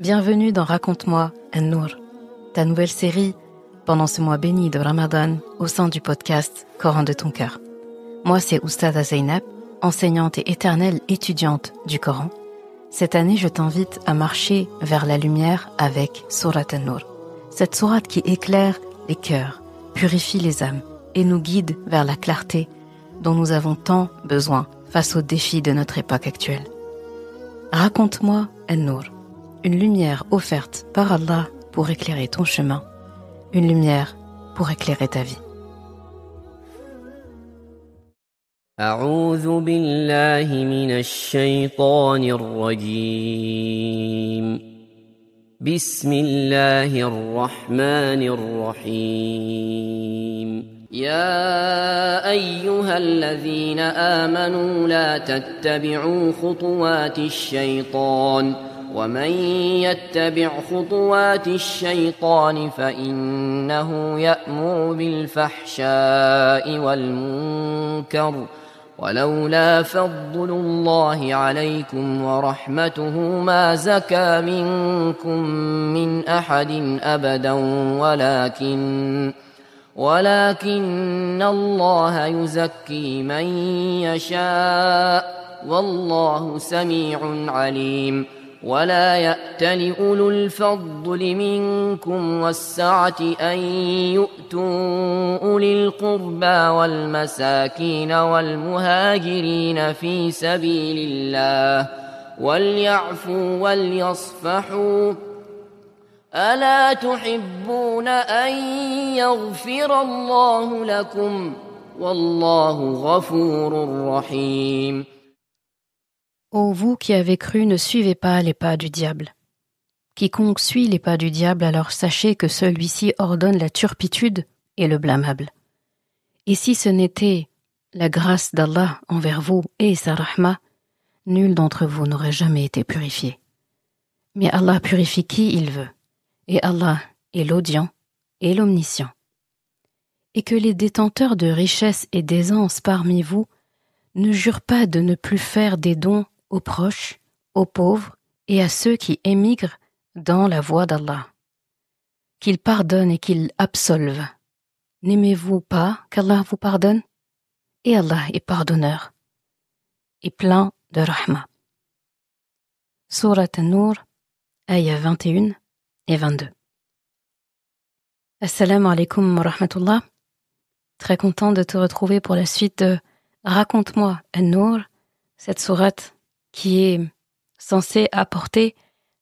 Bienvenue dans Raconte-moi An-Nour, ta nouvelle série pendant ce mois béni de Ramadan au sein du podcast Coran de ton cœur. Moi, c'est Oustada Zainab, enseignante et éternelle étudiante du Coran. Cette année, je t'invite à marcher vers la lumière avec Sourate An-Nour. Cette sourate qui éclaire les cœurs, purifie les âmes et nous guide vers la clarté dont nous avons tant besoin face aux défis de notre époque actuelle. Raconte-moi An-Nour, une lumière offerte par Allah pour éclairer ton chemin, une lumière pour éclairer ta vie. أعوذ بالله من الشيطان الرجيم بسم الله الرحمن الرحيم يا أيها الذين آمنوا لا تتبعوا خطوات الشيطان ومن يتبع خطوات الشيطان فإنه يأمر بالفحشاء والمنكر ولولا فضل الله عليكم ورحمته ما زكى منكم من أحد أبدا ولكن الله يزكي من يشاء والله سميع عليم ولا يأتل أولو الفضل منكم والسعة أن يؤتوا أولي القربى والمساكين والمهاجرين في سبيل الله وليعفوا وليصفحوا ألا تحبون أن يغفر الله لكم والله غفور رحيم. Ô vous qui avez cru, ne suivez pas les pas du diable. Quiconque suit les pas du diable, alors sachez que celui-ci ordonne la turpitude et le blâmable. Et si ce n'était la grâce d'Allah envers vous et sa rahma, nul d'entre vous n'aurait jamais été purifié. Mais Allah purifie qui il veut, et Allah est l'audient et l'omniscient. Et que les détenteurs de richesses et d'aisance parmi vous ne jurent pas de ne plus faire des dons aux proches, aux pauvres et à ceux qui émigrent dans la voie d'Allah. Qu'il pardonne et qu'il absolve. N'aimez-vous pas qu'Allah vous pardonne? Et Allah est pardonneur et plein de rahma. Sourate An-Nour, ayah 21 et 22. Assalamu alaikum wa rahmatullah. Très content de te retrouver pour la suite de Raconte-moi An-Nour, cette sourate qui est censée apporter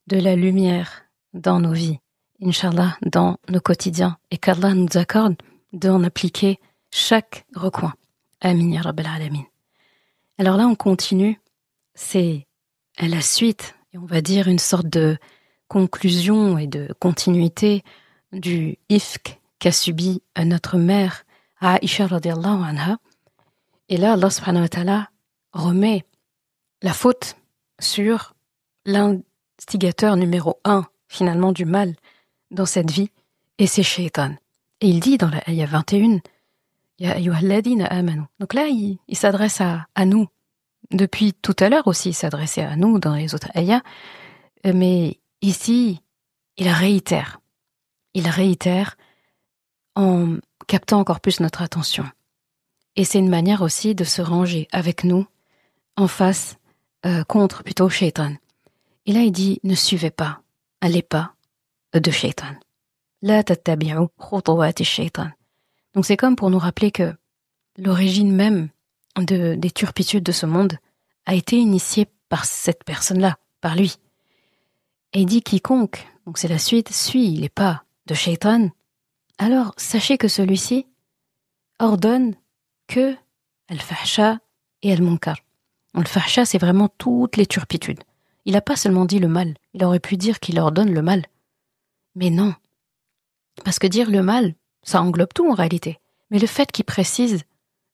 de la lumière dans nos vies, Inch'Allah, dans nos quotidiens, et qu'Allah nous accorde d'en appliquer chaque recoin. Amin ya Rabbal Alamin. Alors là, on continue, c'est à la suite, et on va dire une sorte de conclusion et de continuité du ifk qu'a subi notre mère, Aïcha radiallahu anha. Et là, Allah subhanahu wa ta'ala remet la faute sur l'instigateur numéro 1, finalement, du mal dans cette vie, et c'est Shaitan. Et il dit dans la ayah 21, Ya ayyuhalladhina amanu. Donc là, il s'adresse à nous. Depuis tout à l'heure aussi, il s'adressait à nous dans les autres ayahs. Mais ici, il réitère. Il réitère en captant encore plus notre attention. Et c'est une manière aussi de se ranger avec nous en face, contre plutôt Shaitan. Et là, il dit, ne suivez pas, allez pas de Shaitan. La tattabi'u khutuwati shaitan. Donc c'est comme pour nous rappeler que l'origine même des turpitudes de ce monde a été initiée par cette personne-là, par lui. Et il dit quiconque, donc c'est la suite, suit les pas de Shaitan, alors sachez que celui-ci ordonne que al-fahsha et al-munkar. Al-fahsha, c'est vraiment toutes les turpitudes. Il n'a pas seulement dit le mal, il aurait pu dire qu'il ordonne le mal. Mais non. Parce que dire le mal, ça englobe tout en réalité. Mais le fait qu'il précise,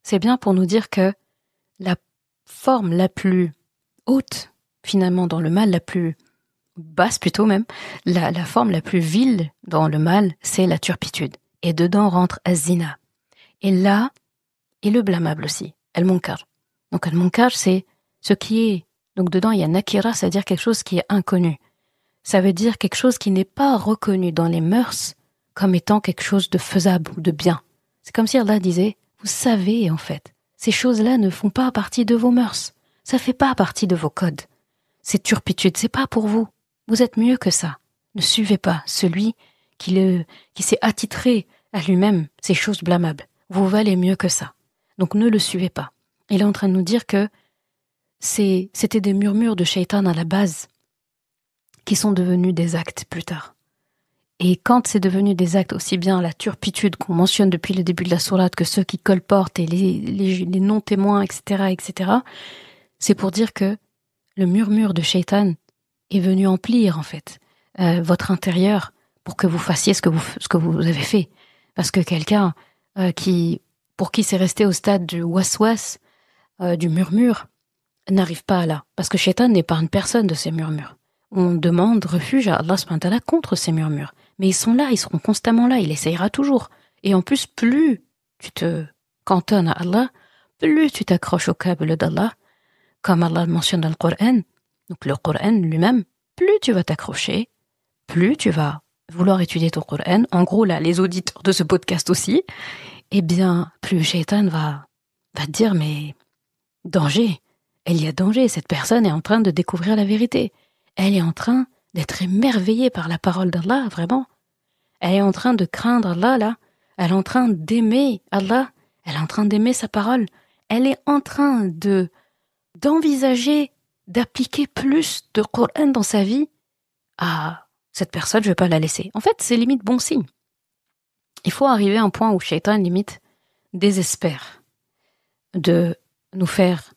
c'est bien pour nous dire que la forme la plus haute, finalement, dans le mal, la plus basse plutôt même, la forme la plus vile dans le mal, c'est la turpitude. Et dedans rentre az-zina. Et là, et le blâmable aussi, al-munkar. Donc al-munkar, c'est ce qui est... Donc dedans, il y a nakira, c'est-à-dire quelque chose qui est inconnu. Ça veut dire quelque chose qui n'est pas reconnu dans les mœurs comme étant quelque chose de faisable ou de bien. C'est comme si Allah disait, vous savez en fait, ces choses-là ne font pas partie de vos mœurs. Ça fait pas partie de vos codes. Ces turpitudes, c'est pas pour vous. Vous êtes mieux que ça. Ne suivez pas celui qui s'est attitré à lui-même ces choses blâmables. Vous valez mieux que ça. Donc ne le suivez pas. Il est en train de nous dire que c'était des murmures de shaitan à la base qui sont devenus des actes plus tard. Et quand c'est devenu des actes, aussi bien la turpitude qu'on mentionne depuis le début de la sourate que ceux qui colportent et les non-témoins, etc., c'est pour dire que le murmure de shaitan est venu emplir en fait votre intérieur pour que vous fassiez ce que vous avez fait. Parce que quelqu'un pour qui c'est resté au stade du waswas, du murmure, n'arrive pas à là. Parce que shaitan n'épargne personne de ces murmures. On demande refuge à Allah subhanahu wa ta'ala contre ces murmures. Mais ils sont là, ils seront constamment là, il essayera toujours. Et en plus, plus tu te cantonnes à Allah, plus tu t'accroches au câble d'Allah, comme Allah le mentionne dans le Coran, donc le Coran lui-même, plus tu vas t'accrocher, plus tu vas vouloir étudier ton Coran, en gros là, les auditeurs de ce podcast aussi, eh bien, plus Shaitan va te dire, mais danger, il y a danger, cette personne est en train de découvrir la vérité, elle est en train d'être émerveillée par la parole d'Allah, vraiment, elle est en train de craindre Allah, là, elle est en train d'aimer Allah, elle est en train d'aimer sa parole, elle est en train d'envisager d'appliquer plus de Coran dans sa vie. Ah, cette personne, je vais pas la laisser. En fait, c'est limite bon signe. Il faut arriver à un point où Shaitan, limite, désespère de nous faire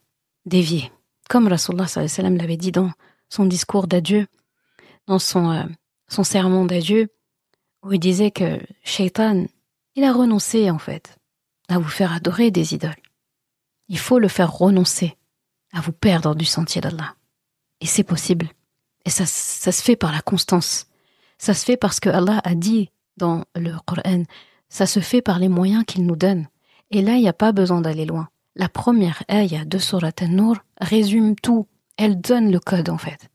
dévier. Comme Rasulullah sallallahu alayhi wa sallam l'avait dit dans son discours d'adieu, dans son sermon d'adieu, où il disait que Shaitan, il a renoncé, en fait, à vous faire adorer des idoles. Il faut le faire renoncer à vous perdre du sentier d'Allah. Et c'est possible. Et ça se fait par la constance. Ça se fait parce que Allah a dit dans le Coran, ça se fait par les moyens qu'il nous donne. Et là, il n'y a pas besoin d'aller loin. La première ayah de Surat An-Nur résume tout. Elle donne le code, en fait.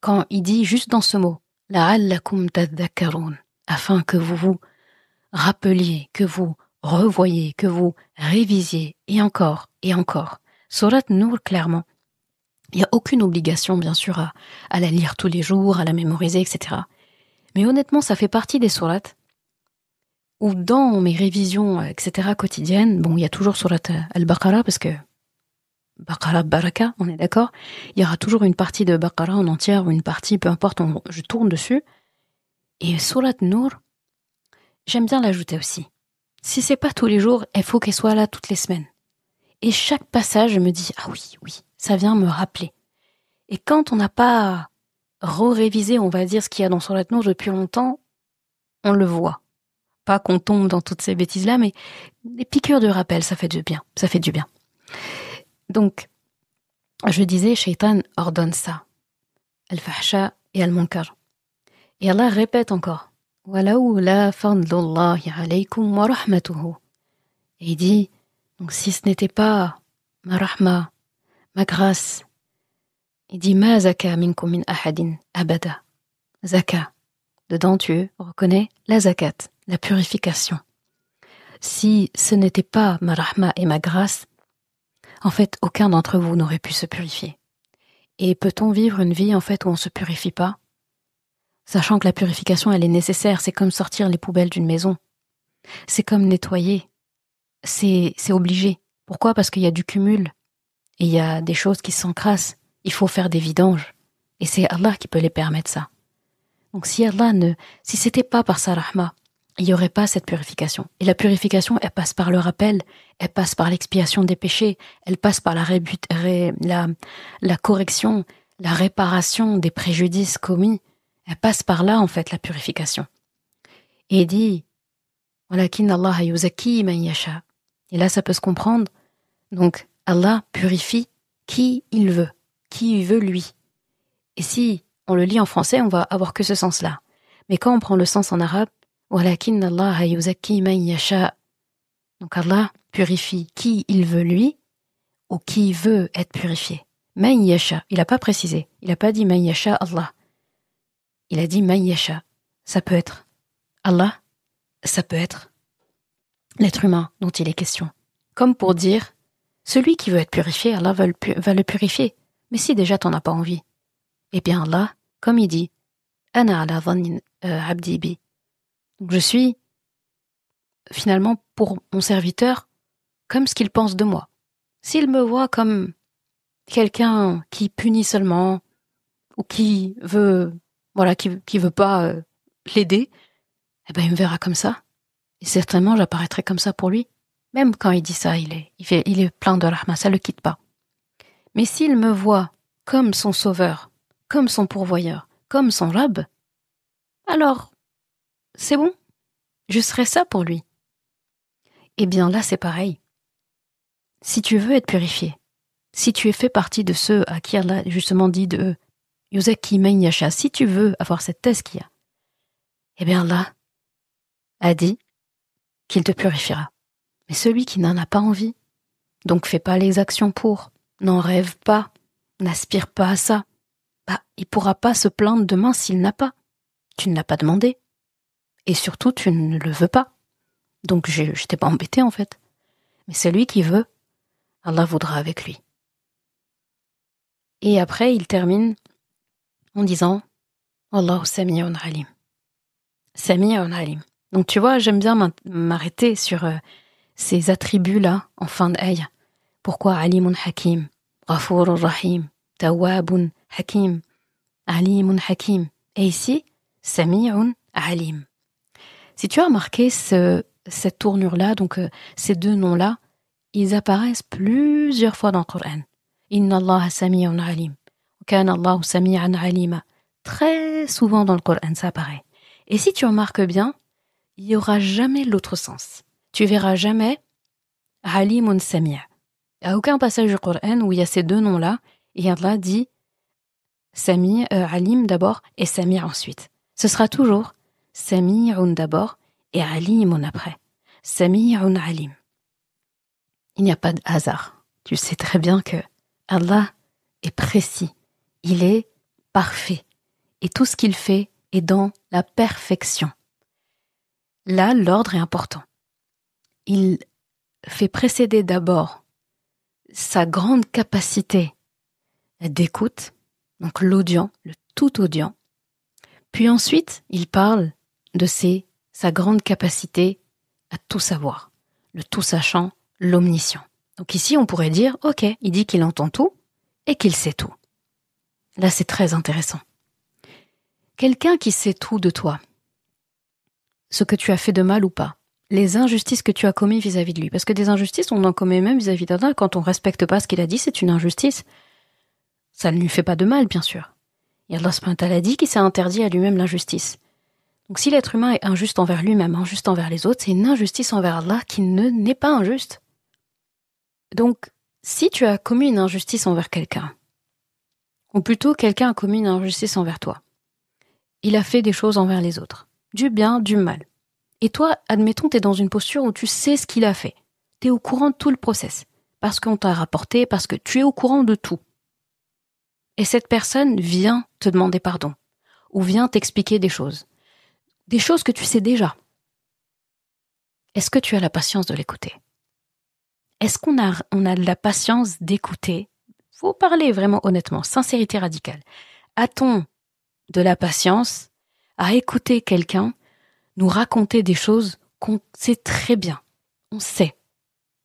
Quand il dit juste dans ce mot, la'allakum tadhakkarun, afin que vous vous rappeliez, que vous revoyez, que vous révisiez, et encore, et encore. Surat An-Nur, clairement, il n'y a aucune obligation, bien sûr, à la lire tous les jours, à la mémoriser, etc. Mais honnêtement, ça fait partie des sourates où dans mes révisions, etc. quotidiennes, bon, il y a toujours surat Al-Baqarah, parce que Baqarah Baraka, on est d'accord, il y aura toujours une partie de Baqarah en entière, ou une partie, peu importe, je tourne dessus. Et surat Nour, j'aime bien l'ajouter aussi. Si c'est pas tous les jours, il faut qu'elle soit là toutes les semaines. Et chaque passage, je me dis, ah oui, ça vient me rappeler. Et quand on n'a pas révisé, on va dire, ce qu'il y a dans Surat Nour depuis longtemps, on le voit. Pas qu'on tombe dans toutes ces bêtises-là, mais des piqûres de rappel, ça fait du bien. Ça fait du bien. Donc, je disais, Shaitan ordonne ça. Al-Fahsha et Al-Munkar. Et Allah répète encore. Walaou la fadlullahi alaykum wa rahmatuhu. Et il dit, donc si ce n'était pas ma rahma, ma grâce, il dit ma zaka minkum min ahadin abada. Zaka. Dedans, tu reconnais la zakat, la purification. Si ce n'était pas ma rahma et ma grâce, en fait, aucun d'entre vous n'aurait pu se purifier. Et peut-on vivre une vie, en fait, où on ne se purifie pas? Sachant que la purification, elle est nécessaire, c'est comme sortir les poubelles d'une maison. C'est comme nettoyer. C'est obligé. Pourquoi? Parce qu'il y a du cumul. Et il y a des choses qui s'encrassent. Il faut faire des vidanges. Et c'est Allah qui peut les permettre, ça. Donc si c'était pas par sa rahma, il n'y aurait pas cette purification. Et la purification, elle passe par le rappel, elle passe par l'expiation des péchés, elle passe par la correction, la réparation des préjudices commis. Elle passe par là, en fait, la purification. Et il dit, walakin Allah yuzakki man yasha. Et là, ça peut se comprendre. Donc, Allah purifie qui il veut lui. Et si on le lit en français, on va avoir que ce sens-là. Mais quand on prend le sens en arabe, walakin Allah yuzakki man yasha. Donc Allah purifie qui il veut lui, ou qui veut être purifié. Man yasha, il n'a pas précisé. Il n'a pas dit man yasha Allah. Il a dit Man yasha. Ça peut être Allah, ça peut être l'être humain dont il est question. Comme pour dire, celui qui veut être purifié, Allah va le purifier. Mais si déjà t'en as pas envie, eh bien Allah, comme il dit, Ana ala dhanni abdi bi. Donc je suis finalement pour mon serviteur comme ce qu'il pense de moi. S'il me voit comme quelqu'un qui punit seulement ou qui veut, qui veut pas l'aider, eh ben il me verra comme ça. Et certainement j'apparaîtrai comme ça pour lui. Même quand il dit ça, il est plein de rahma, ça le quitte pas. Mais s'il me voit comme son sauveur, comme son pourvoyeur, comme son Rab, alors c'est bon, je serai ça pour lui. Eh bien là c'est pareil. Si tu veux être purifié, si tu es fait partie de ceux à qui Allah justement dit de Yuzaki man yasha, si tu veux avoir cette tazkiya, eh bien Allah a dit qu'il te purifiera. Mais celui qui n'en a pas envie, donc fais pas les actions pour, n'en rêve pas, n'aspire pas à ça, il pourra pas se plaindre demain s'il n'a pas. Tu ne l'as pas demandé. Et surtout, tu ne le veux pas. Donc je t'ai pas embêté en fait. Mais celui qui veut, Allah voudra avec lui. Et après, il termine en disant Allahu sami'un alim. Sami'un alim. Donc tu vois, j'aime bien m'arrêter sur ces attributs-là en fin d'ayah. Pourquoi alimun hakim, ghafurur rahim, tawwabun hakim, alimun hakim. Et ici, sami'un alim. Si tu as remarqué cette tournure-là, donc ces deux noms-là, ils apparaissent plusieurs fois dans le Coran. Inna Allah sami'un alim. Kana Allah sami'an alima. Très souvent dans le Coran, ça apparaît. Et si tu remarques bien, il n'y aura jamais l'autre sens. Tu verras jamais alimun sami'. Il n'y a aucun passage du Coran où il y a ces deux noms-là, et Allah dit Sami', alim d'abord, et sami' ensuite. Ce sera toujours sami'un d'abord, et alimun après. Sami'un alim. Il n'y a pas de hasard. Tu sais très bien que Allah est précis. Il est parfait. Et tout ce qu'il fait est dans la perfection. Là, l'ordre est important. Il fait précéder d'abord sa grande capacité d'écoute, donc l'audient, le tout audient. Puis ensuite, il parle de sa grande capacité à tout savoir, le tout sachant, l'omniscient. Donc ici, on pourrait dire, ok, il dit qu'il entend tout et qu'il sait tout. Là, c'est très intéressant. Quelqu'un qui sait tout de toi, ce que tu as fait de mal ou pas, les injustices que tu as commises vis-à-vis de lui, parce que des injustices, on en commet même vis-à-vis d'Allah, quand on respecte pas ce qu'il a dit, c'est une injustice. Ça ne lui fait pas de mal, bien sûr. Et Allah subhanahu wa ta'ala dit qu'il s'est interdit à lui-même l'injustice. Donc si l'être humain est injuste envers lui-même, injuste envers les autres, c'est une injustice envers Allah qui n'est pas injuste. Donc, si tu as commis une injustice envers quelqu'un, ou plutôt quelqu'un a commis une injustice envers toi, il a fait des choses envers les autres, du bien, du mal. Et toi, admettons, tu es dans une posture où tu sais ce qu'il a fait. Tu es au courant de tout le process, parce qu'on t'a rapporté, parce que tu es au courant de tout. Et cette personne vient te demander pardon, ou vient t'expliquer des choses que tu sais déjà. Est-ce que tu as la patience de l'écouter ? Est-ce qu'on a de la patience d'écouter ? Faut parler vraiment honnêtement, sincérité radicale. A-t-on de la patience à écouter quelqu'un nous raconter des choses qu'on sait très bien ? On sait.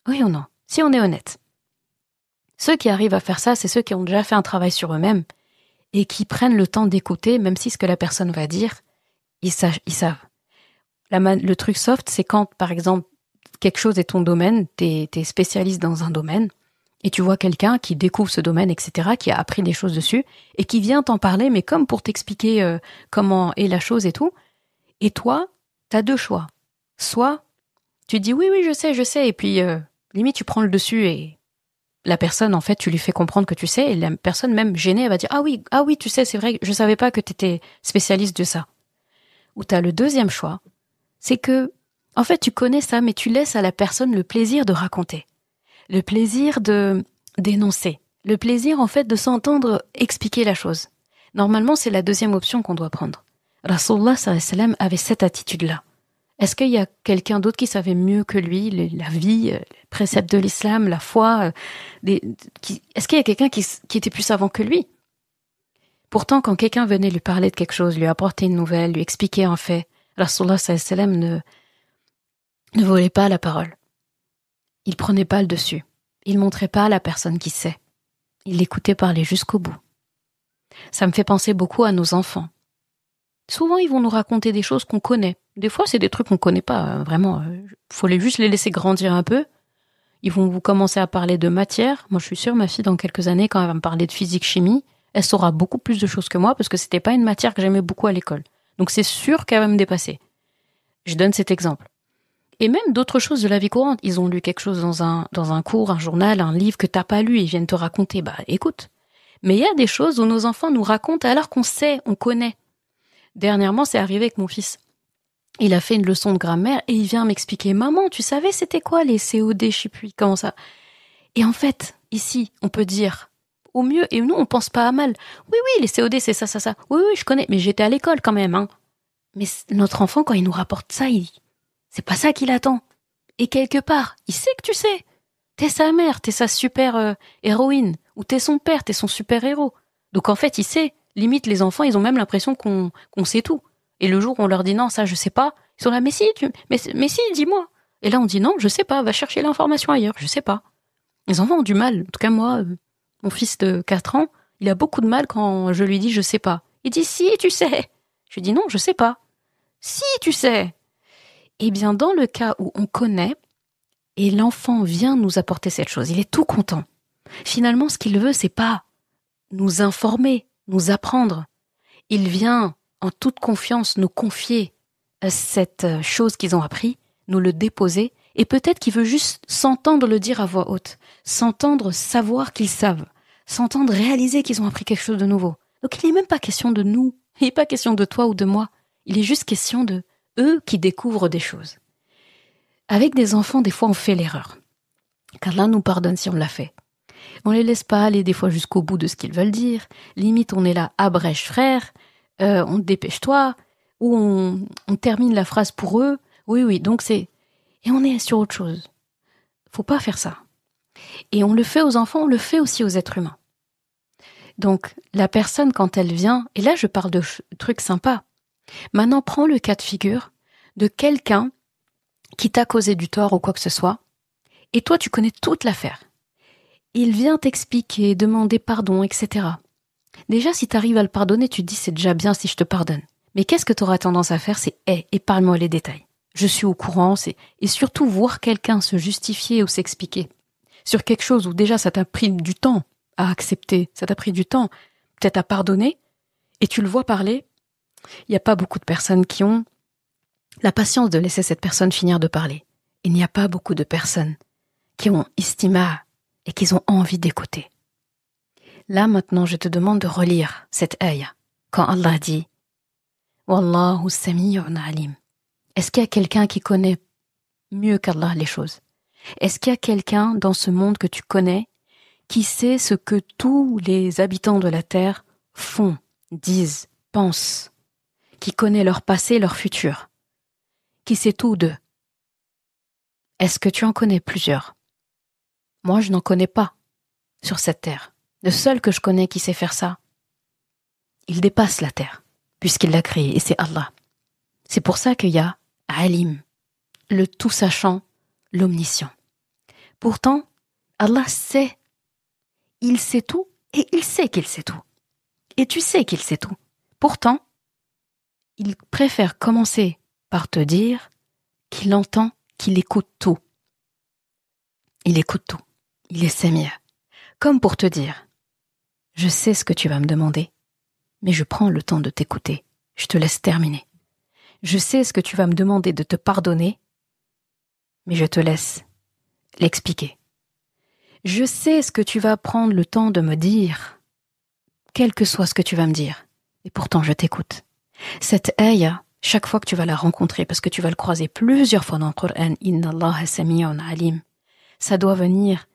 Oui ou non ? Si on est honnête. Ceux qui arrivent à faire ça, c'est ceux qui ont déjà fait un travail sur eux-mêmes et qui prennent le temps d'écouter, même si ce que la personne va dire, ils savent. Le truc soft, c'est quand, par exemple, quelque chose est ton domaine, t'es spécialiste dans un domaine, et tu vois quelqu'un qui découvre ce domaine, etc., qui a appris des choses dessus, et qui vient t'en parler, mais comme pour t'expliquer comment est la chose et tout. Et toi, t'as deux choix. Soit, tu dis oui, je sais, et puis limite, tu prends le dessus, et la personne, en fait, tu lui fais comprendre que tu sais, et la personne, même gênée, elle va dire ah oui, tu sais, c'est vrai, je savais pas que t'étais spécialiste de ça. Ou t'as le deuxième choix, c'est que, en fait, tu connais ça, mais tu laisses à la personne le plaisir de raconter, le plaisir de d'énoncer, le plaisir, en fait, de s'entendre expliquer la chose. Normalement, c'est la deuxième option qu'on doit prendre. Rasulullah sallallahu alayhi wa sallam avait cette attitude-là. Est-ce qu'il y a quelqu'un d'autre qui savait mieux que lui la vie, les préceptes de l'islam, la foi est-ce qu'il y a quelqu'un qui était plus savant que lui? Pourtant, quand quelqu'un venait lui parler de quelque chose, lui apporter une nouvelle, lui expliquer un fait, Rasulullah sallallahu alayhi wa sallam ne volait pas la parole. Il prenait pas le dessus. Il montrait pas à la personne qui sait. Il l'écoutait parler jusqu'au bout. Ça me fait penser beaucoup à nos enfants. Souvent, ils vont nous raconter des choses qu'on connaît. Des fois, c'est des trucs qu'on connaît pas, vraiment. Faut juste les laisser grandir un peu. Ils vont vous commencer à parler de matière. Moi, je suis sûre, ma fille, dans quelques années, quand elle va me parler de physique-chimie, elle saura beaucoup plus de choses que moi parce que c'était pas une matière que j'aimais beaucoup à l'école. Donc, c'est sûr qu'elle va me dépasser. Je donne cet exemple. Et même d'autres choses de la vie courante. Ils ont lu quelque chose dans un cours, un journal, un livre que t'as pas lu, ils viennent te raconter. Bah, écoute. Mais il y a des choses où nos enfants nous racontent alors qu'on sait, on connaît. Dernièrement, c'est arrivé avec mon fils. Il a fait une leçon de grammaire et il vient m'expliquer « Maman, tu savais c'était quoi les COD, je sais plus, comment ça ?» Et en fait, ici, on peut dire au mieux, et nous, on pense pas à mal. « Oui, les COD, c'est ça, ça, ça. Oui, je connais, mais j'étais à l'école quand même. Hein. » Mais notre enfant, quand il nous rapporte ça, c'est pas ça qu'il attend. Et quelque part, il sait que tu sais. T'es sa mère, t'es sa super héroïne. Ou t'es son père, t'es son super héros. Donc en fait, il sait. Limite, les enfants, ils ont même l'impression qu'on sait tout. Et le jour où on leur dit non, ça, je sais pas, ils sont là, mais si, dis-moi. Et là, on dit non, je sais pas, va chercher l'information ailleurs, je sais pas. Les enfants ont du mal. En tout cas, moi, mon fils de 4 ans, il a beaucoup de mal quand je lui dis je sais pas. Il dit si, tu sais. Je lui dis non, je sais pas. Si, tu sais. Eh bien, dans le cas où on connaît, et l'enfant vient nous apporter cette chose, il est tout content. Finalement, ce qu'il veut, c'est pas nous informer, nous apprendre. Il vient en toute confiance nous confier cette chose qu'ils ont appris, nous le déposer, et peut-être qu'il veut juste s'entendre le dire à voix haute, s'entendre savoir qu'ils savent, s'entendre réaliser qu'ils ont appris quelque chose de nouveau. Donc il n'est même pas question de nous, il n'est pas question de toi ou de moi, il est juste question de eux qui découvrent des choses. Avec des enfants, des fois on fait l'erreur, qu'Allah nous pardonne si on l'a fait. On les laisse pas aller des fois jusqu'au bout de ce qu'ils veulent dire, limite on est là, abrège frère, on te dépêche-toi, ou on termine la phrase pour eux. Oui, donc c'est... Et on est sur autre chose. Faut pas faire ça. Et on le fait aux enfants, on le fait aussi aux êtres humains. Donc, la personne, quand elle vient, et là je parle de trucs sympas, maintenant prends le cas de figure de quelqu'un qui t'a causé du tort ou quoi que ce soit, et toi tu connais toute l'affaire. Il vient t'expliquer, demander pardon, etc. Déjà, si tu arrives à le pardonner, tu te dis c'est déjà bien si je te pardonne. Mais qu'est-ce que tu auras tendance à faire, c'est épargne-moi les détails. Je suis au courant, et surtout voir quelqu'un se justifier ou s'expliquer sur quelque chose où déjà ça t'a pris du temps à accepter, ça t'a pris du temps peut-être à pardonner, et tu le vois parler. Il n'y a pas beaucoup de personnes qui ont la patience de laisser cette personne finir de parler. Il n'y a pas beaucoup de personnes qui ont istima et qui ont envie d'écouter. Là, maintenant, je te demande de relire cette ayah. Quand Allah dit « Wallahu sami'un alim ». Est-ce qu'il y a quelqu'un qui connaît mieux qu'Allah les choses? Est-ce qu'il y a quelqu'un dans ce monde que tu connais qui sait ce que tous les habitants de la terre font, disent, pensent, qui connaît leur passé, leur futur, qui sait tout d'eux? Est-ce que tu en connais plusieurs? Moi, je n'en connais pas sur cette terre. Le seul que je connais qui sait faire ça, il dépasse la terre, puisqu'il l'a créée, et c'est Allah. C'est pour ça qu'il y a Alim, le tout-sachant, l'omniscient. Pourtant, Allah sait. Il sait tout, et il sait qu'il sait tout. Et tu sais qu'il sait tout. Pourtant, il préfère commencer par te dire qu'il entend, qu'il écoute tout. Il écoute tout. Il est Samia. Comme pour te dire, je sais ce que tu vas me demander, mais je prends le temps de t'écouter. Je te laisse terminer. Je sais ce que tu vas me demander de te pardonner, mais je te laisse l'expliquer. Je sais ce que tu vas prendre le temps de me dire, quel que soit ce que tu vas me dire, et pourtant je t'écoute. Cette ayah, chaque fois que tu vas la rencontrer, parce que tu vas le croiser plusieurs fois dans le Coran, « Inna Allah sami'un alim », ça doit venir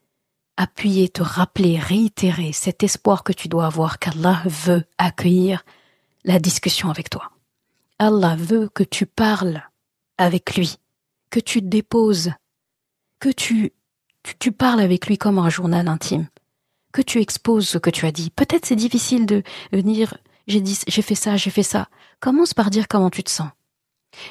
appuyer, te rappeler, réitérer cet espoir que tu dois avoir qu'Allah veut accueillir la discussion avec toi. Allah veut que tu parles avec lui, que tu te déposes, que tu parles avec lui comme un journal intime, que tu exposes ce que tu as dit. Peut-être c'est difficile de venir, j'ai fait ça. Commence par dire comment tu te sens.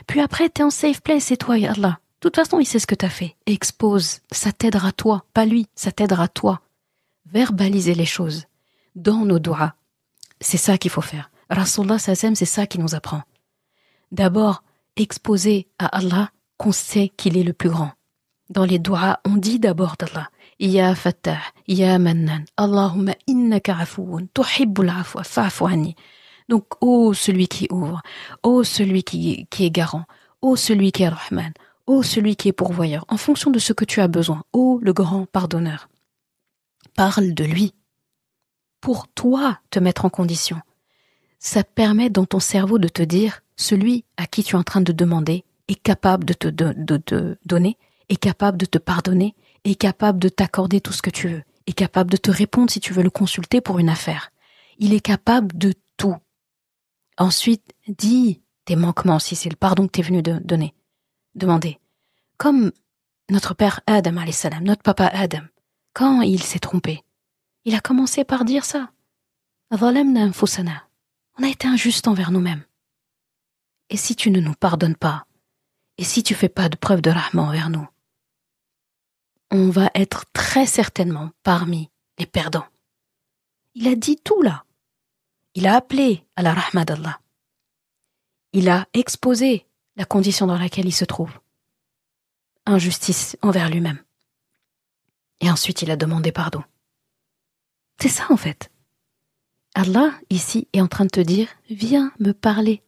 Puis après, t'es en safe place, c'est toi et Allah. De toute façon, il sait ce que t'as fait. Expose, ça t'aidera toi, pas lui, ça t'aidera toi. Verbaliser les choses dans nos doigts. C'est ça qu'il faut faire. Rasulullah sallam, c'est ça qu'il nous apprend. D'abord, exposer à Allah qu'on sait qu'il est le plus grand. Dans les doigts, on dit d'abord d'Allah. Ya Fattah, Ya Mannan, Allahumma innaka afoun, tuhibbul afwa, fa'fu anni. Donc, ô celui qui ouvre, ô celui qui est garant, ô celui qui est Rahman, ô celui qui est pourvoyeur, en fonction de ce que tu as besoin, ô le grand pardonneur. Parle de lui pour toi te mettre en condition. Ça permet dans ton cerveau de te dire, celui à qui tu es en train de demander est capable de te donner, est capable de te pardonner, est capable de t'accorder tout ce que tu veux, est capable de te répondre si tu veux le consulter pour une affaire. Il est capable de tout. Ensuite, dis tes manquements si c'est le pardon que tu es venu demander. Comme notre père Adam, alayhi salam, notre papa Adam, quand il s'est trompé, il a commencé par dire ça. Zalamna anfusana. On a été injuste envers nous-mêmes. Et si tu ne nous pardonnes pas, et si tu fais pas de preuve de rahma envers nous, on va être très certainement parmi les perdants. Il a dit tout là. Il a appelé à la rahma d'Allah. Il a exposé la condition dans laquelle il se trouve. Injustice envers lui-même. Et ensuite, il a demandé pardon. C'est ça en fait. Allah, ici, est en train de te dire, viens me parler.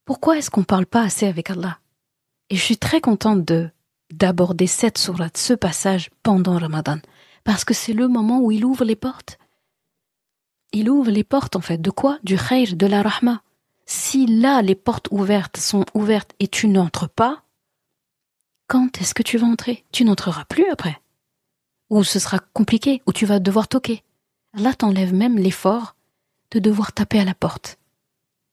Pourquoi est-ce qu'on ne parle pas assez avec Allah? Et je suis très contente d'aborder cette sourate, ce passage pendant Ramadan, parce que c'est le moment où il ouvre les portes. Il ouvre les portes, en fait, de quoi? Du khayr, de la rahma. Si là, les portes ouvertes sont ouvertes et tu n'entres pas, quand est-ce que tu vas entrer? Tu n'entreras plus après. Ou ce sera compliqué, ou tu vas devoir toquer. Allah t'enlève même l'effort de devoir taper à la porte.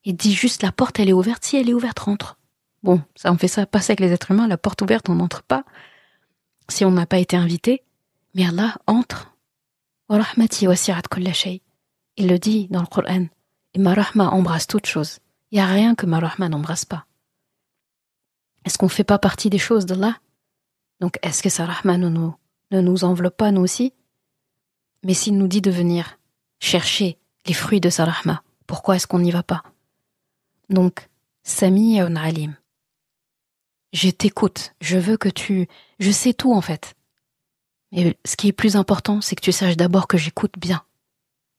Il dit juste la porte, elle est ouverte. Si elle est ouverte, rentre. Bon, ça on fait ça passer avec les êtres humains, la porte ouverte, on n'entre pas. Si on n'a pas été invité, mais Allah entre. Wa rahmati wasi'at kulla shay. Il le dit dans le Coran. Et ma rahma embrasse toute chose. Il n'y a rien que ma rahma n'embrasse pas. Est-ce qu'on ne fait pas partie des choses d'Allah? Donc est-ce que sa rahma ne nous enveloppe pas nous aussi? Mais s'il nous dit de venir chercher les fruits de sa rahma, pourquoi est-ce qu'on n'y va pas? Donc, Sami'un alim. Je t'écoute, je veux que je sais tout en fait. Mais ce qui est plus important, c'est que tu saches d'abord que j'écoute bien.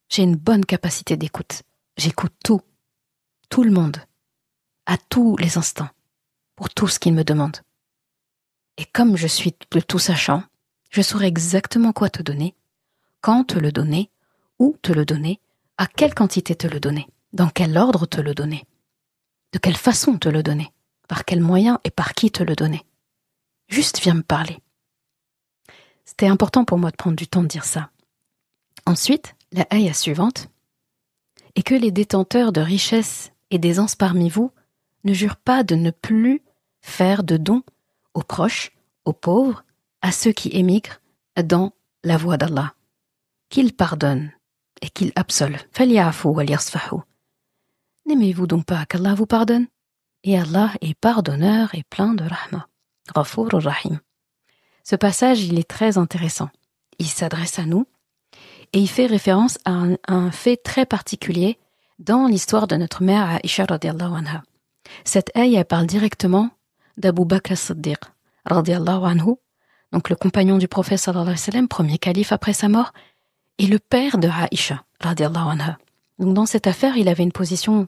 J'ai une bonne capacité d'écoute. J'écoute tout le monde, à tous les instants, pour tout ce qu'il me demande. Et comme je suis le tout sachant, je saurai exactement quoi te donner, quand te le donner, où te le donner, à quelle quantité te le donner, dans quel ordre te le donner, de quelle façon te le donner, par quels moyens et par qui te le donner. Juste viens me parler. C'était important pour moi de prendre du temps de dire ça. Ensuite, la ayah suivante est que les détenteurs de richesses et d'aisance parmi vous ne jurent pas de ne plus faire de dons aux proches, aux pauvres, à ceux qui émigrent dans la voie d'Allah. Qu'il pardonne et qu'il absolve. Falyafu wal yasfahu. N'aimez-vous donc pas qu'Allah vous pardonne? Et Allah est pardonneur et plein de rahma. Ghafour rahim. Ce passage, il est très intéressant. Il s'adresse à nous et il fait référence à un fait très particulier dans l'histoire de notre mère Aïcha radiallahu anha. Cette ayah parle directement d'Abu Bakr as-Siddiq radiallahu anhu, donc le compagnon du prophète sallallahu alayhi wa sallam, premier calife après sa mort, et le père de Aïcha radiallahu anha. Donc dans cette affaire, il avait une position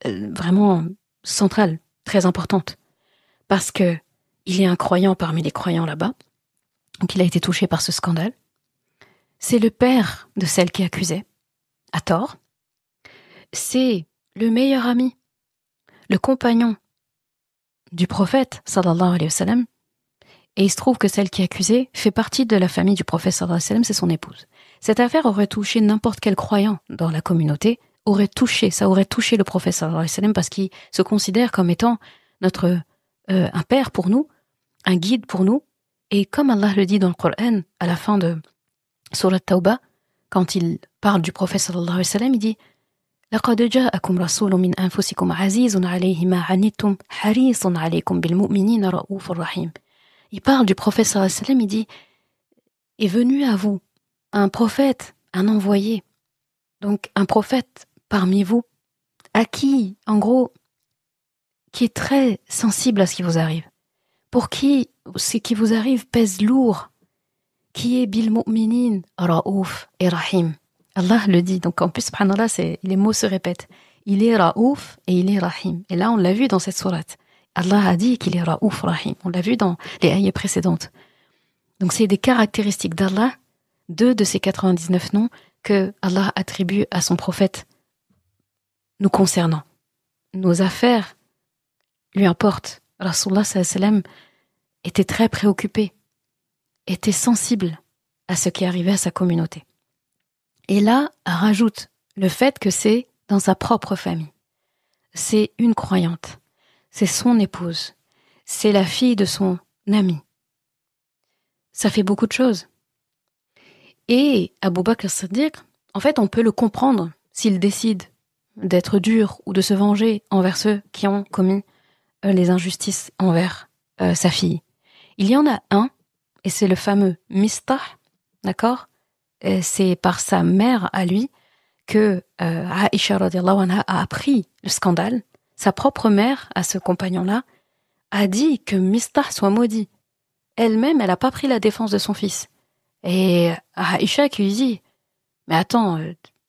vraiment centrale, très importante, parce que il est un croyant parmi les croyants là-bas, donc il a été touché par ce scandale. C'est le père de celle qui accusait, à tort. C'est le meilleur ami, le compagnon du prophète, sallallahu alayhi wa sallam, et il se trouve que celle qui accusait fait partie de la famille du prophète, sallallahu alayhi wa sallam, c'est son épouse. Cette affaire aurait touché n'importe quel croyant dans la communauté, ça aurait touché le prophète sallallahu alayhi wa sallam parce qu'il se considère comme étant un père pour nous, un guide pour nous. Et comme Allah le dit dans le Coran, à la fin de Surat Tawbah, quand il parle du prophète sallallahu alayhi wa sallam, il dit لقد جاءكم رسول من أنفسكم عزيز عليه ما عنتم حريص عليكم بالمؤمنين رؤوف رحيم. Il parle du prophète sallallahu alayhi wa sallam, il dit est venu à vous un prophète, un envoyé, donc un prophète parmi vous, à qui, en gros, qui est très sensible à ce qui vous arrive, pour qui ce qui vous arrive pèse lourd, qui est bil mu'minin raouf et rahim. Allah le dit, donc en plus, subhanallah, les mots se répètent. Il est raouf et il est rahim. Et là, on l'a vu dans cette sourate. Allah a dit qu'il est raouf rahim. On l'a vu dans les ayats précédentes. Donc c'est des caractéristiques d'Allah, 2 de ces 99 noms que Allah attribue à son prophète nous concernant. Nos affaires lui importent. Rasulullah sallallahu alayhi wa sallam était très préoccupé, était sensible à ce qui arrivait à sa communauté. Et là, rajoute le fait que c'est dans sa propre famille. C'est une croyante, c'est son épouse, c'est la fille de son ami. Ça fait beaucoup de choses. Et Abu Bakr as-Siddiq, en fait, on peut le comprendre s'il décide d'être dur ou de se venger envers ceux qui ont commis les injustices envers sa fille. Il y en a un, et c'est le fameux Mistah, d'accord ? C'est par sa mère à lui que Aïcha radhiyallahu anha a appris le scandale. Sa propre mère, à ce compagnon-là, a dit que Mistah soit maudit. Elle-même, elle n'a pas pris la défense de son fils. Et Aïcha qui lui dit « Mais attends,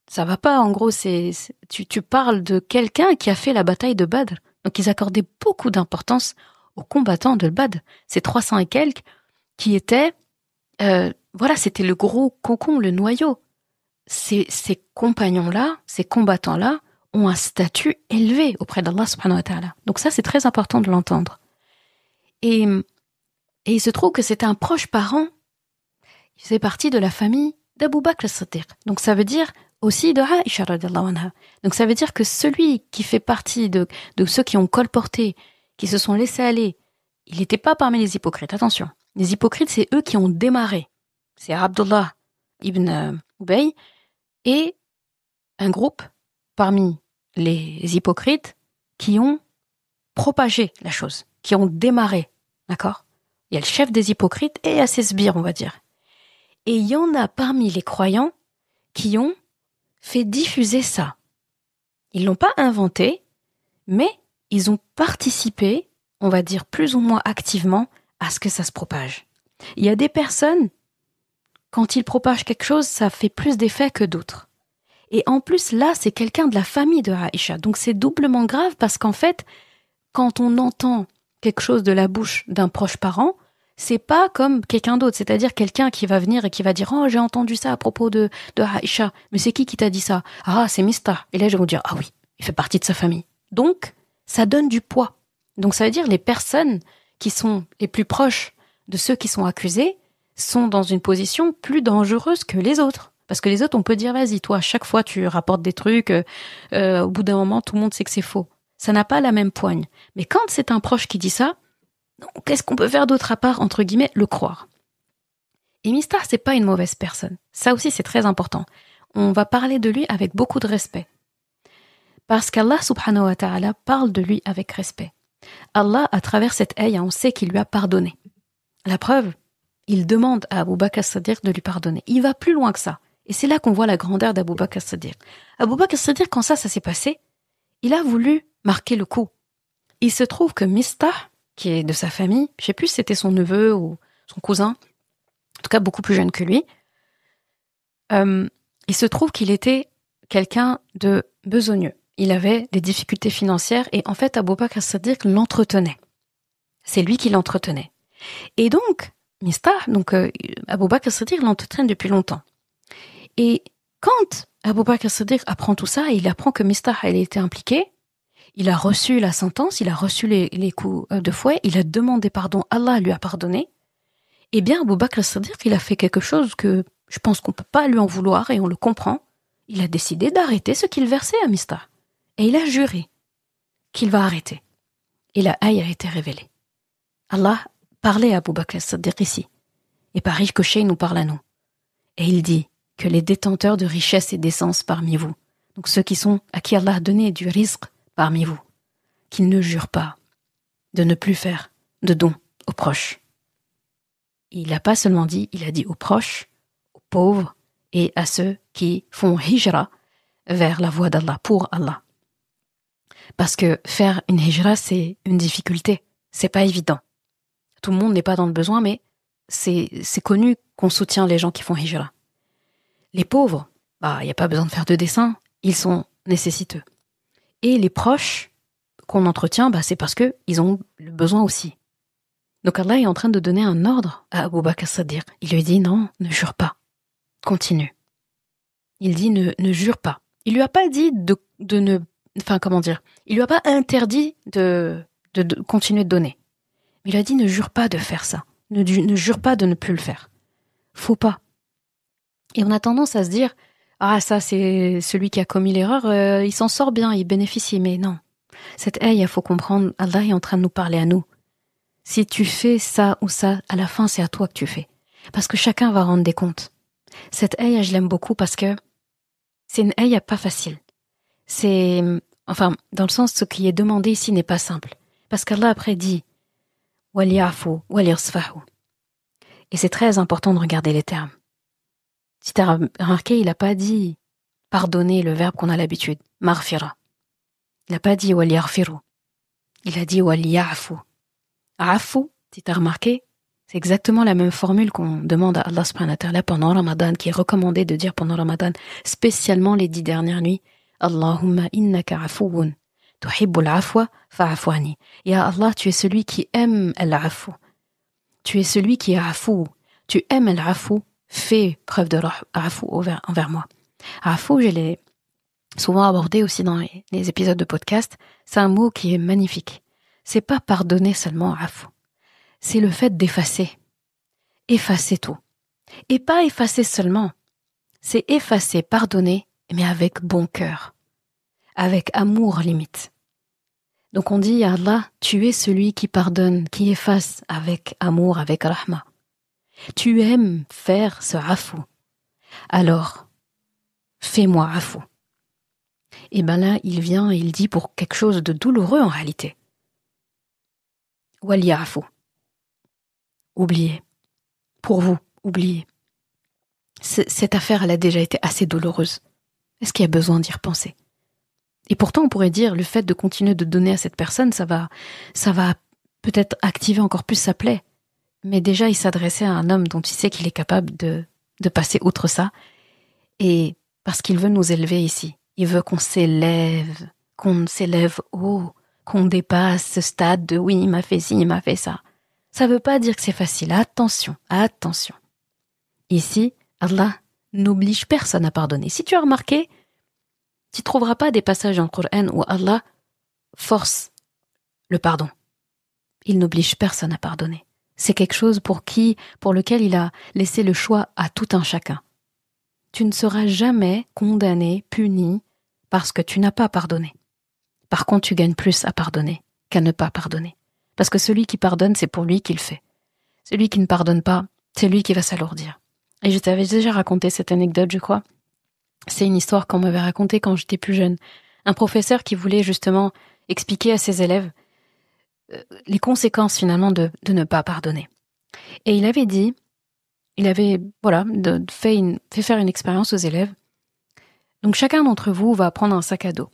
ça va pas, en gros, tu parles de quelqu'un qui a fait la bataille de Badr. » Donc ils accordaient beaucoup d'importance aux combattants de Badr. Ces 300 et quelques qui étaient... voilà, c'était le gros cocon, le noyau. Ces compagnons-là, ces combattants-là, ont un statut élevé auprès d'Allah subhanahu wa ta'ala. Donc ça, c'est très important de l'entendre. Et il se trouve que c'était un proche parent. Il faisait partie de la famille d'Abu Bakr as-Siddiq. Donc ça veut dire aussi de Aïcha radhiyallahu anha. Donc ça veut dire que celui qui fait partie de ceux qui ont colporté, qui se sont laissés aller, il n'était pas parmi les hypocrites. Attention. Les hypocrites, c'est eux qui ont démarré. C'est Abdullah ibn Ubay et un groupe parmi les hypocrites qui ont propagé la chose, qui ont démarré, d'accord ? Il y a le chef des hypocrites et il y a ses sbires, on va dire. Et il y en a parmi les croyants qui ont fait diffuser ça. Ils l'ont pas inventé, mais ils ont participé, on va dire plus ou moins activement, à ce que ça se propage. Il y a des personnes, quand ils propagent quelque chose, ça fait plus d'effet que d'autres. Et en plus, là, c'est quelqu'un de la famille de Aïcha. Donc c'est doublement grave parce qu'en fait, quand on entend quelque chose de la bouche d'un proche parent, c'est pas comme quelqu'un d'autre. C'est-à-dire quelqu'un qui va venir et qui va dire « Oh, j'ai entendu ça à propos de Aïcha. Mais c'est qui t'a dit ça ? Ah, c'est Mistah. » Et là, je vais vous dire « Ah oui, il fait partie de sa famille. » Donc, ça donne du poids. Donc ça veut dire les personnes qui sont les plus proches de ceux qui sont accusés sont dans une position plus dangereuse que les autres. Parce que les autres, on peut dire, vas-y, toi, à chaque fois, tu rapportes des trucs, au bout d'un moment, tout le monde sait que c'est faux. Ça n'a pas la même poigne. Mais quand c'est un proche qui dit ça, qu'est-ce qu'on peut faire d'autre à part, entre guillemets, le croire ? Et Mistah, c'est pas une mauvaise personne. Ça aussi, c'est très important. On va parler de lui avec beaucoup de respect. Parce qu'Allah, subhanahu wa ta'ala, parle de lui avec respect. Allah, à travers cette ayah, on sait qu'il lui a pardonné. La preuve, il demande à Abu Bakr as-Siddiq de lui pardonner. Il va plus loin que ça. Et c'est là qu'on voit la grandeur d'Abu Bakr as-Siddiq. Abu Bakr as-Siddiq, quand ça s'est passé, il a voulu marquer le coup. Il se trouve que Mistah, qui est de sa famille, je sais plus si c'était son neveu ou son cousin, en tout cas beaucoup plus jeune que lui, il se trouve qu'il était quelqu'un de besogneux. Il avait des difficultés financières et en fait Abu Bakr as-Siddiq l'entretenait. C'est lui qui l'entretenait. Et donc, Mistah, Abu Bakr as-Siddiq l'entretient depuis longtemps. Et quand Abu Bakr as-Siddiq apprend tout ça, et il apprend que Mistah elle a été impliquée, il a reçu la sentence, il a reçu les coups de fouet, il a demandé pardon, Allah lui a pardonné. Eh bien, Abu Bakr as-Siddiq, il a fait quelque chose que je pense qu'on peut pas lui en vouloir et on le comprend. il a décidé d'arrêter ce qu'il versait à Mistah. Et il a juré qu'il va arrêter. Et la aïe a été révélée. Allah parlait à Abu Bakr as-Siddiq ici. Et par ricochet, il nous parle à nous. Et il dit que les détenteurs de richesse et d'essence parmi vous, donc ceux à qui Allah a donné du rizq parmi vous, qu'ils ne jurent pas de ne plus faire de dons aux proches. Il n'a pas seulement dit, il a dit aux proches, aux pauvres et à ceux qui font hijra vers la voie d'Allah, pour Allah. Parce que faire une hijra, c'est une difficulté. C'est pas évident. Tout le monde n'est pas dans le besoin, mais c'est connu qu'on soutient les gens qui font hijra. Les pauvres, il n'y a pas besoin de faire de dessin, ils sont nécessiteux. Et les proches qu'on entretient, c'est parce qu'ils ont le besoin aussi. Donc Allah est en train de donner un ordre à Abu Bakr as-Siddiq. Il lui dit non, ne jure pas. Continue. Il dit ne jure pas. Il lui a pas dit de ne... Enfin, comment dire? Il lui a pas interdit de continuer de donner. Mais il a dit ne jure pas de faire ça. Ne jure pas de ne plus le faire. Faut pas. Et on a tendance à se dire ça c'est celui qui a commis l'erreur, il s'en sort bien, il bénéficie. Mais non. Cette aïe, il faut comprendre, Allah est en train de nous parler à nous. Si tu fais ça ou ça, à la fin, c'est à toi que tu fais. Parce que chacun va rendre des comptes. Cette aïe, je l'aime beaucoup parce que c'est une aïe pas facile. Dans le sens, ce qui est demandé ici n'est pas simple. Parce qu'Allah après dit « Wali'afu, wali'asfahu ». Et c'est très important de regarder les termes. Si tu as remarqué, il n'a pas dit « pardonner », le verbe qu'on a l'habitude, « marfira ». Il n'a pas dit « wali'aghfiru ». Il a dit « wali'afu ». Afu, si tu as remarqué, c'est exactement la même formule qu'on demande à Allah subhanahu wa ta'ala pendant Ramadan, qui est recommandé de dire pendant Ramadan, spécialement les 10 dernières nuits. Allahumma innaka afuwun, tuhibbul afwa fa'afu anni. Ya Allah, tu es celui qui aime al-afu. Tu es celui qui est afu. Tu aimes al-afu, fais preuve de afu envers moi. Afu, je l'ai souvent abordé aussi dans les épisodes de podcast. C'est un mot qui est magnifique. C'est pas pardonner seulement afu. C'est le fait d'effacer. Effacer tout. Et pas effacer seulement. C'est effacer, pardonner, mais avec bon cœur. Avec amour limite. Donc on dit à Allah, tu es celui qui pardonne, qui efface avec amour, avec rahma. Tu aimes faire ce afu. Alors, fais-moi afu. Et là, il vient et il dit pour quelque chose de douloureux en réalité. Wali'afu. Oubliez. Pour vous, oubliez. Cette affaire, elle a déjà été assez douloureuse. Est-ce qu'il y a besoin d'y repenser? Et pourtant, on pourrait dire, le fait de continuer de donner à cette personne, ça va peut-être activer encore plus sa plaie. Mais déjà, il s'adressait à un homme dont il sait qu'il est capable de passer outre ça. Et parce qu'il veut nous élever ici. Il veut qu'on s'élève haut, qu'on dépasse ce stade de oui, il m'a fait ci, il m'a fait ça. Ça veut pas dire que c'est facile. Attention, attention. Ici, Allah n'oblige personne à pardonner. Si tu as remarqué, tu ne trouveras pas des passages dans le Coran où Allah force le pardon. Il n'oblige personne à pardonner. C'est quelque chose pour lequel il a laissé le choix à tout un chacun. Tu ne seras jamais condamné, puni, parce que tu n'as pas pardonné. Par contre, tu gagnes plus à pardonner qu'à ne pas pardonner. Parce que celui qui pardonne, c'est pour lui qu'il fait. Celui qui ne pardonne pas, c'est lui qui va s'alourdir. Et je t'avais déjà raconté cette anecdote, je crois. C'est une histoire qu'on m'avait racontée quand j'étais plus jeune. Un professeur qui voulait justement expliquer à ses élèves les conséquences finalement de ne pas pardonner. Et il avait dit, fait faire une expérience aux élèves. Donc chacun d'entre vous va prendre un sac à dos.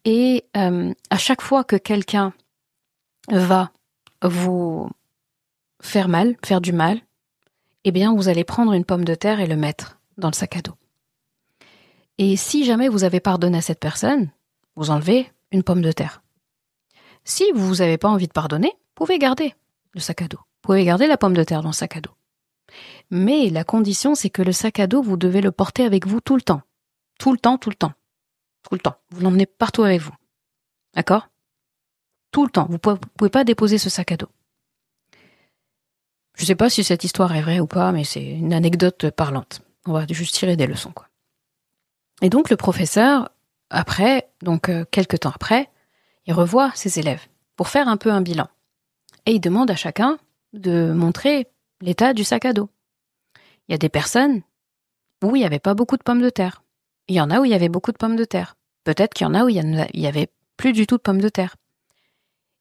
Et à chaque fois que quelqu'un va vous faire du mal, eh bien vous allez prendre une pomme de terre et le mettre dans le sac à dos. Et si jamais vous avez pardonné à cette personne, vous enlevez une pomme de terre. Si vous n'avez pas envie de pardonner, vous pouvez garder le sac à dos. Vous pouvez garder la pomme de terre dans le sac à dos. Mais la condition, c'est que le sac à dos, vous devez le porter avec vous tout le temps. Tout le temps, tout le temps. Tout le temps. Vous l'emmenez partout avec vous. D'accord ? Tout le temps. Vous pouvez pas déposer ce sac à dos. Je sais pas si cette histoire est vraie ou pas, mais c'est une anecdote parlante. On va juste tirer des leçons, quoi. Et donc le professeur, après, quelques temps après, il revoit ses élèves pour faire un peu un bilan. Et il demande à chacun de montrer l'état du sac à dos. Il y a des personnes où il n'y avait pas beaucoup de pommes de terre. Il y en a où il y avait beaucoup de pommes de terre. Peut-être qu'il y en a où il y avait plus du tout de pommes de terre.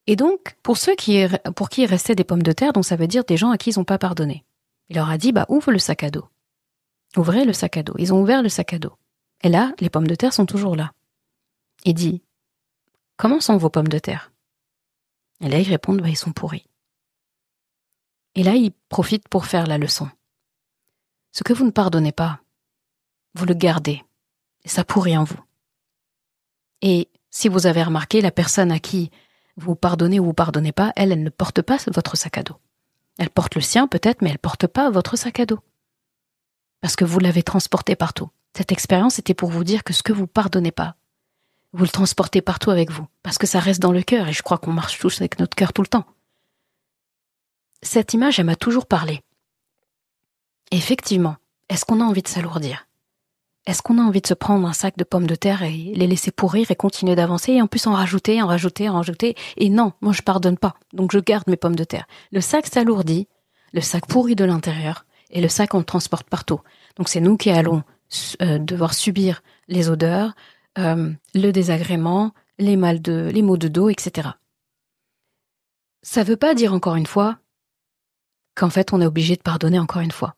Et donc, pour qui il restait des pommes de terre, donc ça veut dire des gens à qui ils n'ont pas pardonné. Il leur a dit, ouvre le sac à dos. Ouvrez le sac à dos. Ils ont ouvert le sac à dos. Et là, les pommes de terre sont toujours là. Il dit, comment sont vos pommes de terre? Et là, ils répondent, ils sont pourris. Et là, il profite pour faire la leçon. Ce que vous ne pardonnez pas, vous le gardez. Et ça pourrit en vous. Et si vous avez remarqué, la personne à qui vous pardonnez ou vous pardonnez pas, elle ne porte pas votre sac à dos. Elle porte le sien peut-être, mais elle porte pas votre sac à dos. Parce que vous l'avez transporté partout. Cette expérience était pour vous dire que ce que vous pardonnez pas, vous le transportez partout avec vous. Parce que ça reste dans le cœur, et je crois qu'on marche tous avec notre cœur tout le temps. Cette image, elle m'a toujours parlé. Et effectivement, est-ce qu'on a envie de s'alourdir? Est-ce qu'on a envie de se prendre un sac de pommes de terre et les laisser pourrir et continuer d'avancer et en plus en rajouter? Et non, moi je pardonne pas, donc je garde mes pommes de terre. Le sac s'alourdit, le sac pourrit de l'intérieur et le sac on le transporte partout. Donc c'est nous qui allons devoir subir les odeurs, le désagrément, les maux de dos, etc. Ça veut pas dire encore une fois qu'en fait on est obligé de pardonner encore une fois.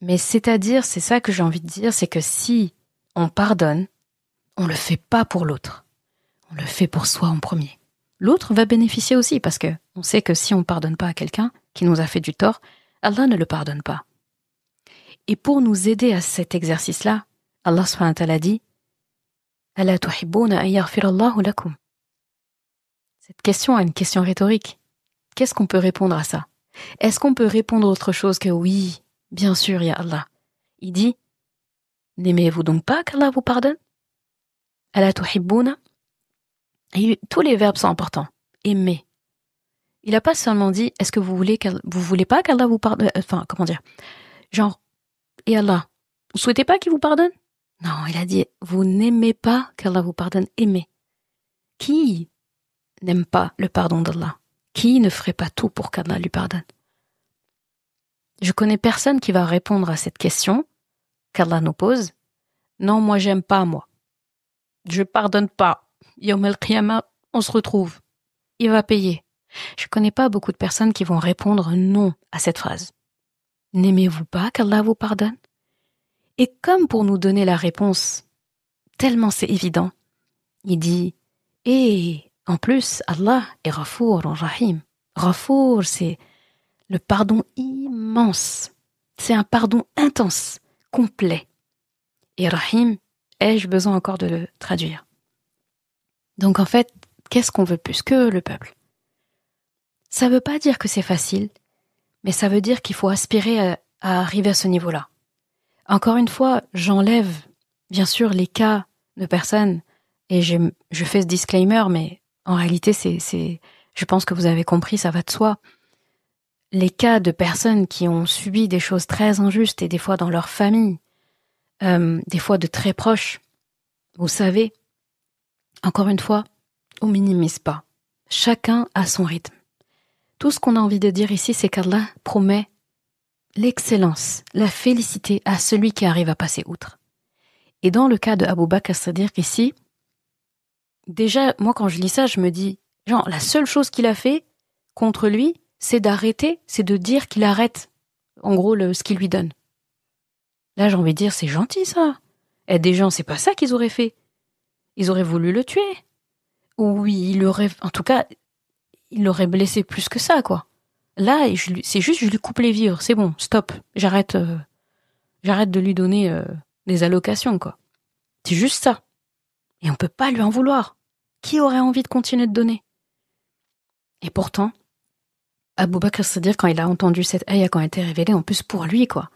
Mais c'est-à-dire, c'est ça que j'ai envie de dire, c'est que si on pardonne, on le fait pas pour l'autre. On le fait pour soi en premier. L'autre va bénéficier aussi parce que on sait que si on pardonne pas à quelqu'un qui nous a fait du tort, Allah ne le pardonne pas. Et pour nous aider à cet exercice-là, Allah subhanahu wa ta'ala dit « Ala tuhibbuna an yaghfira Allahu lakum » Cette question est une question rhétorique. Qu'est-ce qu'on peut répondre à ça? Est-ce qu'on peut répondre autre chose que oui, bien sûr, ya Allah? Il dit, n'aimez-vous donc pas qu'Allah vous pardonne? Ala tuhibbuna. Et tous les verbes sont importants. Aimer. Il n'a pas seulement dit, est-ce que vous voulez pas qu'Allah vous pardonne? Genre, et Allah, vous souhaitez pas qu'il vous pardonne? Non, il a dit, vous n'aimez pas qu'Allah vous pardonne, aimez. Qui n'aime pas le pardon d'Allah? Qui ne ferait pas tout pour qu'Allah lui pardonne? Je connais personne qui va répondre à cette question qu'Allah nous pose. Non, moi j'aime pas, moi. Je pardonne pas. Yawm al-Qiyamah, on se retrouve. Il va payer. Je connais pas beaucoup de personnes qui vont répondre non à cette phrase. N'aimez-vous pas qu'Allah vous pardonne? Et comme pour nous donner la réponse, tellement c'est évident, il dit, et en plus, Allah est Ghafour Rahim. Ghafour, c'est le pardon immense. C'est un pardon intense, complet. Et Rahim, ai-je besoin encore de le traduire? Donc en fait, qu'est-ce qu'on veut plus que le peuple? Ça veut pas dire que c'est facile, mais ça veut dire qu'il faut aspirer à arriver à ce niveau-là. Encore une fois, j'enlève, bien sûr, les cas de personnes, et je fais ce disclaimer, mais en réalité, je pense que vous avez compris, ça va de soi. Les cas de personnes qui ont subi des choses très injustes, et des fois dans leur famille, des fois de très proches, vous savez, encore une fois, on minimise pas. Chacun a son rythme. Tout ce qu'on a envie de dire ici, c'est qu'Allah promet l'excellence, la félicité à celui qui arrive à passer outre. Et dans le cas de Abu Bakr as-Siddiq ici, déjà, moi quand je lis ça, je me dis, la seule chose qu'il a fait contre lui, c'est d'arrêter, c'est de dire qu'il arrête, en gros, ce qu'il lui donne. Là, j'ai envie de dire, c'est gentil ça. Et des gens, c'est pas ça qu'ils auraient fait. Ils auraient voulu le tuer. Ou il l'aurait blessé plus que ça, quoi. Là, c'est juste, je lui coupe les vivres, c'est bon, stop. J'arrête de lui donner des allocations, quoi. C'est juste ça. Et on peut pas lui en vouloir. Qui aurait envie de continuer de donner? Et pourtant, Abu Bakr as-Siddiq, quand il a entendu cette ayah, quand elle était révélée, en plus pour lui, quoi,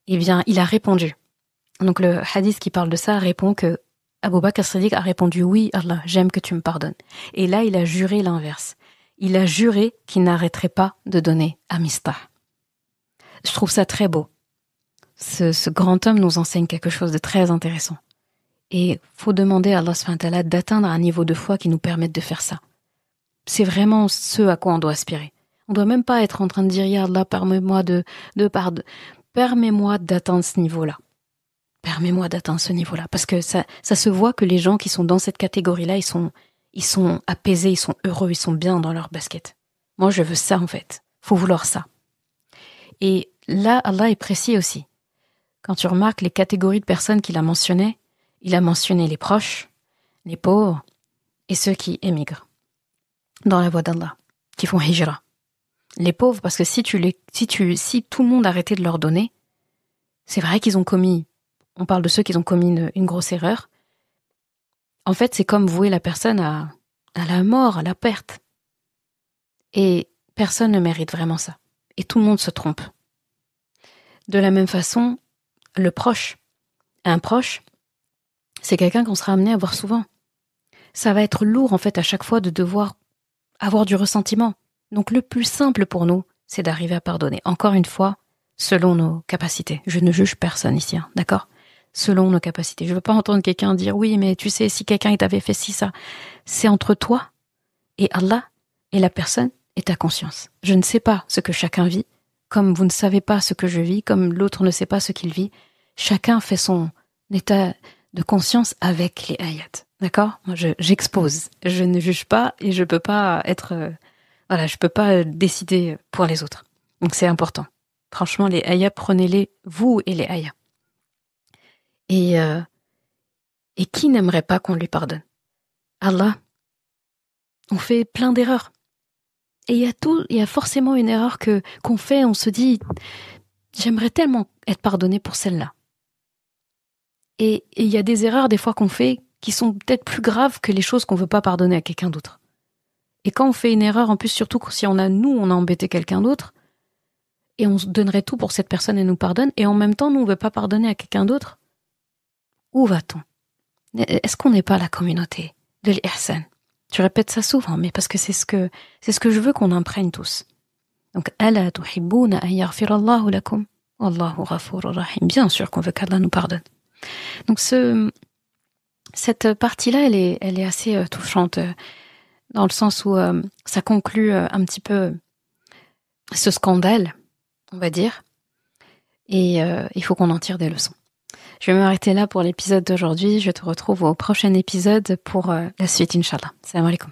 eh bien, il a répondu. Donc le hadith qui parle de ça répond que Abu Bakr as-Siddiq a répondu « Oui, Allah, j'aime que tu me pardonnes ». Et là, il a juré l'inverse. Il a juré qu'il n'arrêterait pas de donner à Mistah. Je trouve ça très beau. Ce grand homme nous enseigne quelque chose de très intéressant. Et faut demander à Allah subhanahu wa ta'ala d'atteindre un niveau de foi qui nous permette de faire ça. C'est vraiment ce à quoi on doit aspirer. On doit même pas être en train de dire, ya Allah, permets-moi permets-moi d'atteindre ce niveau-là. Permets-moi d'atteindre ce niveau-là. Parce que ça se voit que les gens qui sont dans cette catégorie-là, ils sont apaisés, ils sont heureux, ils sont bien dans leur basket. Moi, je veux ça, en fait. Faut vouloir ça. Et là, Allah est précis aussi. Quand tu remarques les catégories de personnes qu'il a mentionnées, il a mentionné les proches, les pauvres et ceux qui émigrent dans la voie d'Allah, qui font hijra. Les pauvres, parce que si tout le monde arrêtait de leur donner, c'est vrai qu'ils ont commis, on parle de ceux qui ont commis une grosse erreur. En fait, c'est comme vouer la personne à la mort, à la perte. Et personne ne mérite vraiment ça. Et tout le monde se trompe. De la même façon, le proche, un proche, c'est quelqu'un qu'on sera amené à voir souvent. Ça va être lourd, en fait, à chaque fois de devoir avoir du ressentiment. Donc, le plus simple pour nous, c'est d'arriver à pardonner. Encore une fois, selon nos capacités. Je ne juge personne ici, hein, d'accord ? Selon nos capacités. Je ne veux pas entendre quelqu'un dire, oui, mais tu sais, si quelqu'un t'avait fait ci, ça. C'est entre toi et Allah et la personne et ta conscience. Je ne sais pas ce que chacun vit, comme vous ne savez pas ce que je vis, comme l'autre ne sait pas ce qu'il vit. Chacun fait son état de conscience avec les ayats. D'accord ? Moi, j'expose. Je ne juge pas et je peux pas être... je peux pas décider pour les autres. Donc c'est important. Franchement, les ayats, prenez-les, vous et les ayats. Et qui n'aimerait pas qu'on lui pardonne ? Allah. On fait plein d'erreurs. Et il y a forcément une erreur qu'on fait, on se dit, j'aimerais tellement être pardonné pour celle-là. Et il y a des erreurs des fois qu'on fait qui sont peut-être plus graves que les choses qu'on veut pas pardonner à quelqu'un d'autre. Et quand on fait une erreur, en plus surtout si on a embêté quelqu'un d'autre, et on se donnerait tout pour cette personne et nous pardonne, et en même temps, nous, on veut pas pardonner à quelqu'un d'autre, où va-t-on ? Est-ce qu'on n'est pas la communauté de l'ihsan ? Je répète ça souvent, mais parce que c'est ce que je veux qu'on imprègne tous. Donc, ala tuhibbuna an yaghfirallahu lakum wallahu ghafurur rahim. Bien sûr qu'on veut qu'Allah nous pardonne. Donc, cette partie-là, elle est assez touchante, dans le sens où ça conclut un petit peu ce scandale, on va dire, et il faut qu'on en tire des leçons. Je vais m'arrêter là pour l'épisode d'aujourd'hui. Je te retrouve au prochain épisode pour la suite, Inch'Allah. Salam alaikum.